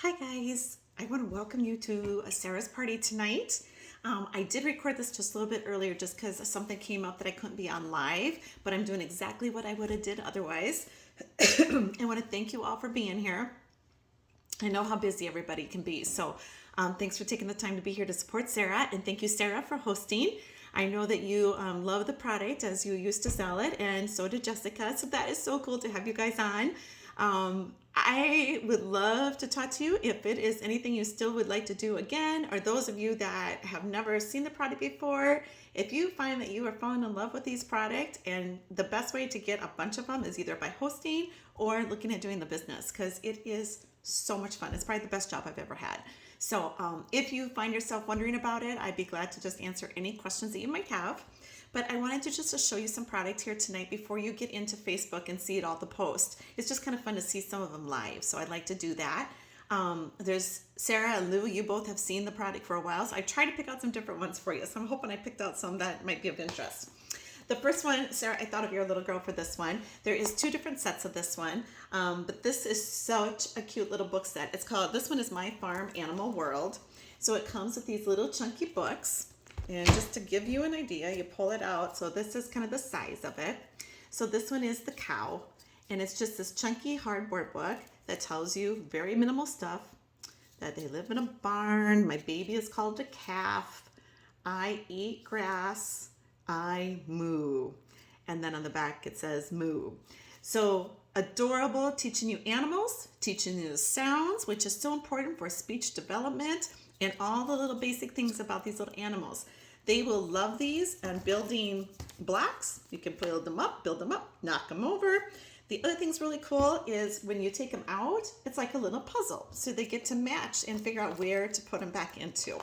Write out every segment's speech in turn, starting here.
Hi guys, I want to welcome you to Sarah's party tonight. I did record this just a little bit earlier just because something came up that I couldn't be on live, but I'm doing exactly what I would have did otherwise. I want to thank you all for being here. I know how busy everybody can be, so thanks for taking the time to be here to support Sarah, and thank you, Sarah, for hosting. I know that you love the product as you used to sell it, and so did Jessica, so that is so cool to have you guys on. I would love to talk to you if it is anything you still would like to do again, or those of you that have never seen the product before. If you find that you are falling in love with these products, and the best way to get a bunch of them is either by hosting or looking at doing the business, because it is so much fun. It's probably the best job I've ever had. So if you find yourself wondering about it, I'd be glad to just answer any questions that you might have. But I wanted to just show you some products here tonight before you get into Facebook and see it all the post. It's just kind of fun to see some of them live, so I'd like to do that. There's Sarah and Lou, you both have seen the product for a while, so I tried to pick out some different ones for you. So I'm hoping I picked out some that might be of interest. The first one, Sarah, I thought of your little girl for this one. There is two different sets of this one, but this is such a cute little book set. This one is My Farm Animal World. So it comes with these little chunky books. And just to give you an idea, you pull it out. So this is kind of the size of it. So this one is the cow. And it's just this chunky hardboard book that tells you very minimal stuff. That they live in a barn. My baby is called a calf. I eat grass. I moo. And then on the back it says moo. So adorable, teaching you animals, teaching you the sounds, which is so important for speech development, and all the little basic things about these little animals. They will love these, and building blocks. You can build them up, knock them over. The other thing's really cool is when you take them out, it's like a little puzzle. So they get to match and figure out where to put them back into.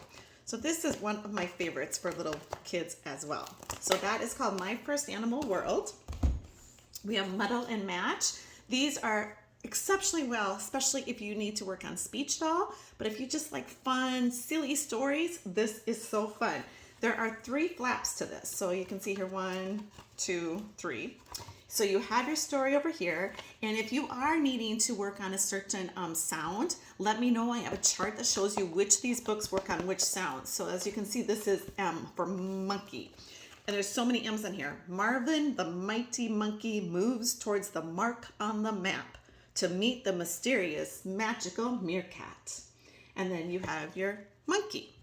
So this is one of my favorites for little kids as well. So that is called My First Animal World. We have Muddle and Match. These are exceptionally well, especially if you need to work on speech at all. But if you just like fun, silly stories, this is so fun. There are 3 flaps to this. So you can see here 1, 2, 3. So you have your story over here. And if you are needing to work on a certain sound, let me know. I have a chart that shows you which these books work on which sounds. So as you can see, this is M for monkey. And there's so many M's in here. Marvin, the mighty monkey, moves towards the mark on the map to meet the mysterious, magical meerkat. And then you have your monkey.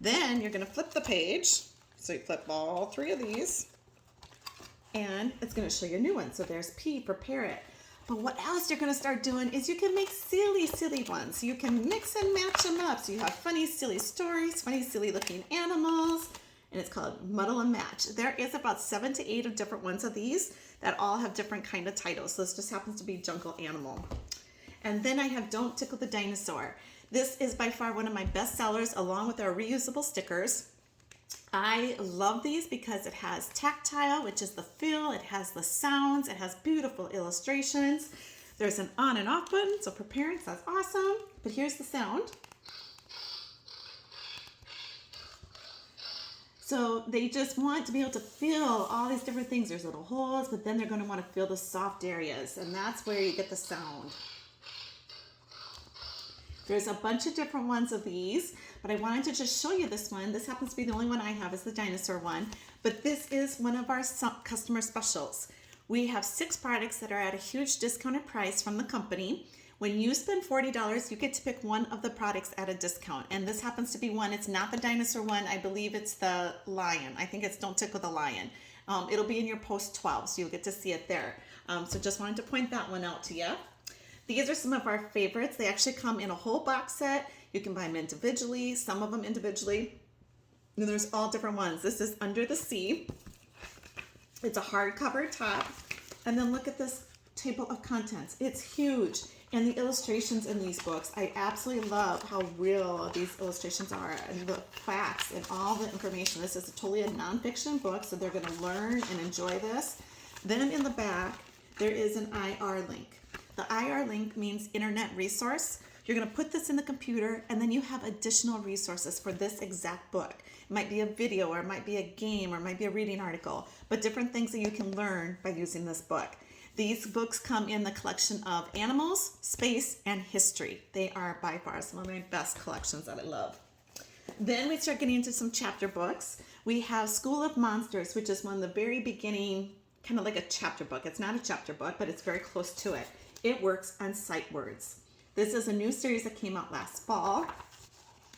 Then you're going to flip the page. So you flip all 3 of these. And it's going to show you a new one. So there's P for parrot. But what else you're going to start doing is you can make silly, silly ones. You can mix and match them up. So you have funny, silly stories, funny, silly looking animals. And it's called Muddle and Match. There is about 7 to 8 of different ones of these that all have different kind of titles. So this just happens to be Jungle Animal. And then I have Don't Tickle the Dinosaur. This is by far one of my best sellers, along with our reusable stickers. I love these because it has tactile, which is the feel. It has the sounds. It has beautiful illustrations. There's an on and off button, so for parents, that's awesome. But here's the sound. So they just want to be able to feel all these different things. There's little holes, but then they're going to want to feel the soft areas, and that's where you get the sound. There's a bunch of different ones of these, but I wanted to just show you this one. This happens to be the only one I have, is the dinosaur one, but this is one of our customer specials. We have 6 products that are at a huge discounted price from the company. When you spend $40, you get to pick one of the products at a discount. And this happens to be one. It's not the dinosaur one. I believe it's the lion. I think it's Don't Tickle the Lion. It'll be in your post 12, so you'll get to see it there. So just wanted to point that one out to you. These are some of our favorites. They actually come in a whole box set. You can buy them individually, some of them individually. And there's all different ones. This is Under the Sea. It's a hardcover top. And then look at this table of contents. It's huge. And the illustrations in these books, I absolutely love how real these illustrations are, and the facts and all the information. This is totally a nonfiction book, so they're going to learn and enjoy this. Then in the back, there is an IR link. The IR link means internet resource. You're going to put this in the computer, and then you have additional resources for this exact book. It might be a video, or it might be a game, or it might be a reading article, but different things that you can learn by using this book. These books come in the collection of animals, space, and history. They are by far some of my best collections that I love. Then we start getting into some chapter books. We have School of Monsters, which is one of the very beginning, kind of like a chapter book. It's not a chapter book, but it's very close to it. It works on sight words. This is a new series that came out last fall.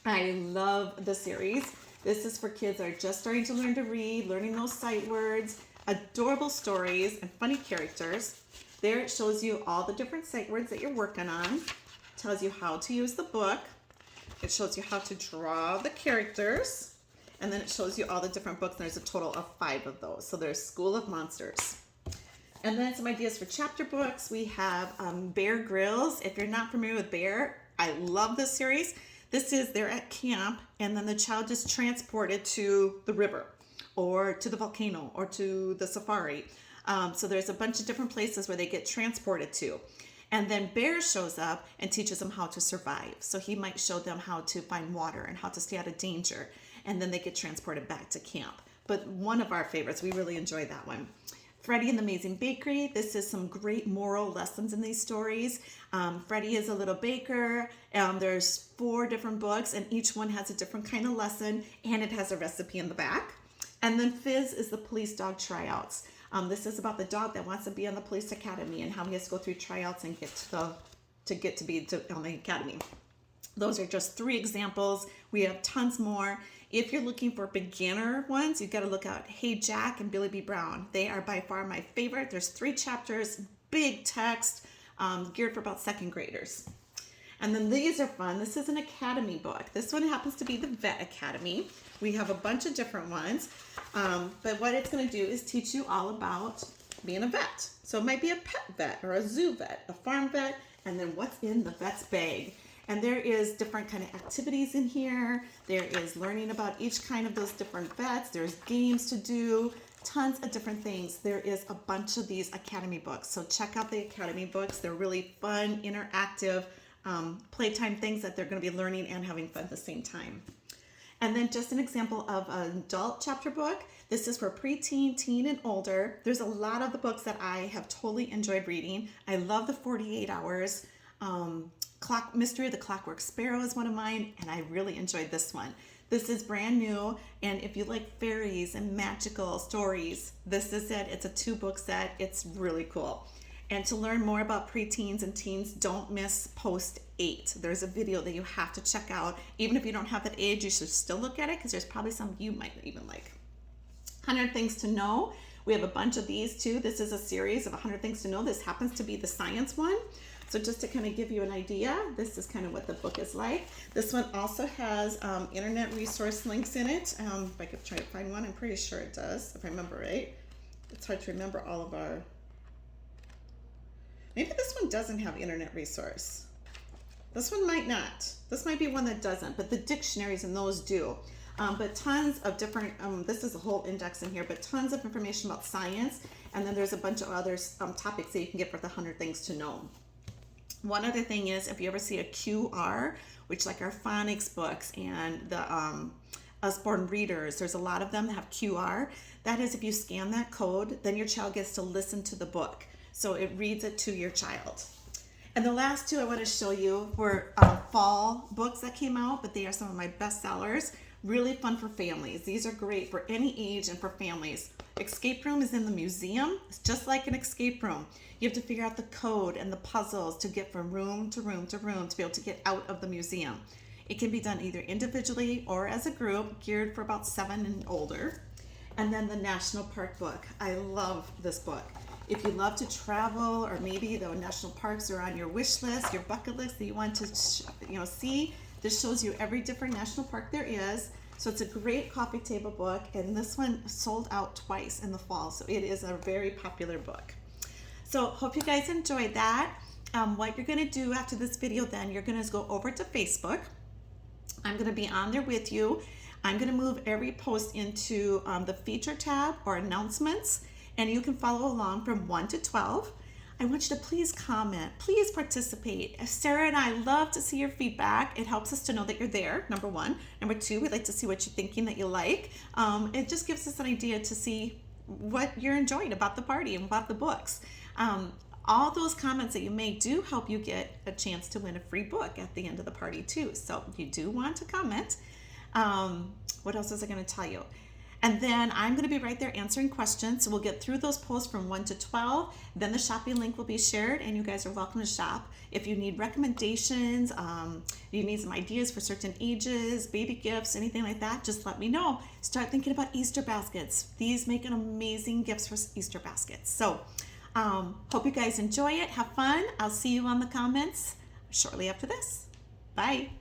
I love the series. This is for kids that are just starting to learn to read, learning those sight words, adorable stories, and funny characters. There it shows you all the different sight words that you're working on, tells you how to use the book. It shows you how to draw the characters, and then it shows you all the different books. And there's a total of 5 of those. So there's School of Monsters. And then some ideas for chapter books. We have Bear Grylls. If you're not familiar with Bear, I love this series. This is they're at camp, and then the child is transported to the river or to the volcano or to the safari. So there's a bunch of different places where they get transported to. And then Bear shows up and teaches them how to survive. So he might show them how to find water and how to stay out of danger. And then they get transported back to camp. But one of our favorites, we really enjoy that one. Freddie and the Amazing Bakery. This is some great moral lessons in these stories. Freddie is a little baker. There's 4 different books, and each one has a different kind of lesson, and it has a recipe in the back. And then Fizz is the police dog tryouts. This is about the dog that wants to be on the police academy and how he has to go through tryouts and get to be on the academy. Those are just 3 examples. We have tons more. If you're looking for beginner ones, you've got to look out Hey Jack and Billy B. Brown. They are by far my favorite. There's 3 chapters, big text, geared for about 2nd graders. And then these are fun. This is an academy book. This one happens to be the Vet Academy. We have a bunch of different ones, but what it's going to do is teach you all about being a vet. So it might be a pet vet or a zoo vet, a farm vet, and then what's in the vet's bag. And there is different kind of activities in here. There is learning about each kind of those different vets. There's games to do, tons of different things. There is a bunch of these academy books. So check out the academy books. They're really fun, interactive, playtime things that they're going to be learning and having fun at the same time. And then just an example of an adult chapter book. This is for preteen, teen, and older. There's a lot of the books that I have totally enjoyed reading. I love the 48 Hours. Mystery of the Clockwork Sparrow is one of mine, and I really enjoyed this one. This is brand new, and if you like fairies and magical stories, this is it. It's a 2-book set. It's really cool. And to learn more about preteens and teens, don't miss post 8. There's a video that you have to check out. Even if you don't have that age, you should still look at it because there's probably some you might even like. 100 Things to Know. We have a bunch of these too. This is a series of 100 Things to Know. This happens to be the science one. So just to kind of give you an idea, this is kind of what the book is like. This one also has internet resource links in it. If I could try to find one, I'm pretty sure it does, if I remember right. It's hard to remember all of our... Maybe this one doesn't have internet resource. This one might not. This might be one that doesn't, but the dictionaries and those do. But tons of different, this is a whole index in here, but tons of information about science. And then there's a bunch of other topics that you can get for the 100 Things to Know. One other thing is, if you ever see a QR, which like our phonics books and the Usborne readers, there's a lot of them that have QR. That is, if you scan that code, then your child gets to listen to the book. So it reads it to your child. And the last 2 I want to show you were fall books that came out, but they are some of my best sellers. Really fun for families. These are great for any age and for families. Escape Room is in the museum. It's just like an escape room. You have to figure out the code and the puzzles to get from room to room to room to be able to get out of the museum. It can be done either individually or as a group, geared for about 7 and older. And then the National Park book. I love this book. If you love to travel, or maybe the national parks are on your wish list, your bucket list that you want to see, this shows you every different national park there is. So it's a great coffee table book, and this one sold out twice in the fall, so it is a very popular book. So hope you guys enjoyed that. What you're going to do after this video then, you're going to go over to Facebook. I'm going to be on there with you. I'm going to move every post into the feature tab or announcements, and you can follow along from 1 to 12. I want you to please comment, please participate. Sarah and I love to see your feedback. It helps us to know that you're there, number 1. Number 2, we'd like to see what you're thinking that you like. It just gives us an idea to see what you're enjoying about the party and about the books. All those comments that you make do help you get a chance to win a free book at the end of the party too. So you do want to comment. What else was I going to tell you? And then I'm going to be right there answering questions. So we'll get through those posts from 1 to 12. Then the shopping link will be shared, and you guys are welcome to shop. If you need recommendations, you need some ideas for certain ages, baby gifts, anything like that, just let me know. Start thinking about Easter baskets. These make an amazing gifts for Easter baskets. So hope you guys enjoy it. Have fun. I'll see you on the comments shortly after this. Bye.